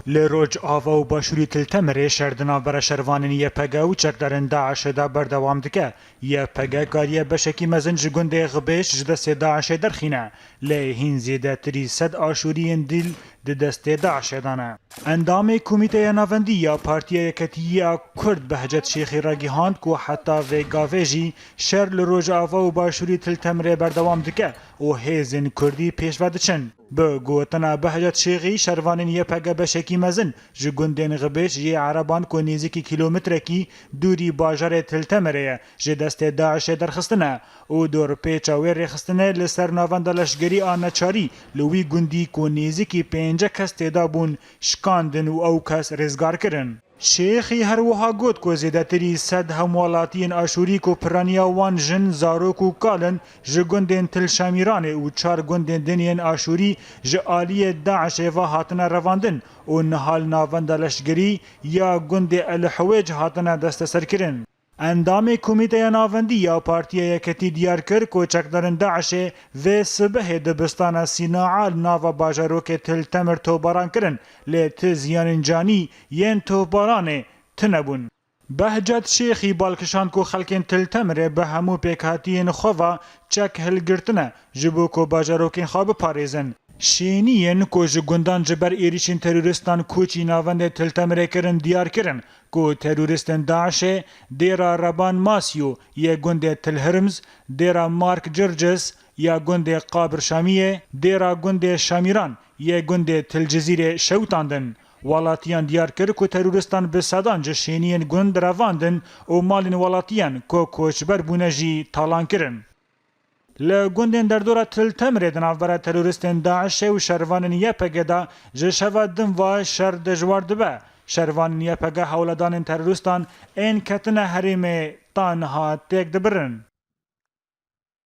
لروج آوا و باشوری تلتمره شردنا بر شروانین یه پگه و چکدارن داعش دا بردوام دکه یه پگه کاریه بشکی مزن جگنده غبش جدست داعش درخینه لیهین زیده تری صد آشورین دیل دست داعش دانه اندام کمیته ناوندی یا پارتیه یکتیه کرد بهجت شیخی را گیهاند که حتی ویگاویجی شر لروج آوا و باشوری تلتمره بردوام دکه و هیزن کردی پیش ودچن به گوتنا بهجت شیخی شروانین یه پگه بشکی مزن جگندین غبش یه عربان کو نزدیکی کیلومتر کی دوری باجار تلتمره ج دست داعش درخستنه او دور پیچاوی رخستنه لسر ناوند لشگری آنچاری لوی گندی کو نزدیکی پنجه کس تدابون شکاندن و او کس رزگار کرن شیخی هر وها گوت کو زیدتری صد همولاتین آشوری کو پرانیا وان جن زاروک و کالن جگندین تل شامیران او چار گندین دنین آشوری ج آلی داعش و هاتنا رواندن و نهال ناوند لشگری یا گند الحویج هاتنا دست سر کرن اندام کمیته ناوندی یا پارتیه یکتی دیار کر کو چکدارن داعش و صبح دبستان سیناعال ناو باجاروک تل تمر توباران کرن لیت زیان جانی ین توبارانه تنبون بهجت شیخی بالکشان کو خلکن تل تمره به همو پیکاتین خوا چک هلگرتنه جبو کو باجاروکین خواب پاریزن شینین کو جگندان جبر ایریشین تروریستان کوچی ناوند تلتمره کرن دیار کرن کو تروریستان داعش دیرا ربان ماسیو یه گنده تل هرمز دیرا مارک جرجس یا گنده قابر شامیه دیرا گنده شامیران یه گنده تل جزیره شوتاندن ولاتیان دیار کر کو تروریستان به صدان جشینین گند رواندن و مالین ولاتیان کو کوچبر بونجی تالان کرن لگوندن در دورة تلتمره دنافبرا تروریستن داعش و شروانن یپگه دا جشوا دن و شر دجوار دبه شروانن یپگه حولدان تروریستان این کتنه حریم تانها تیک دبرن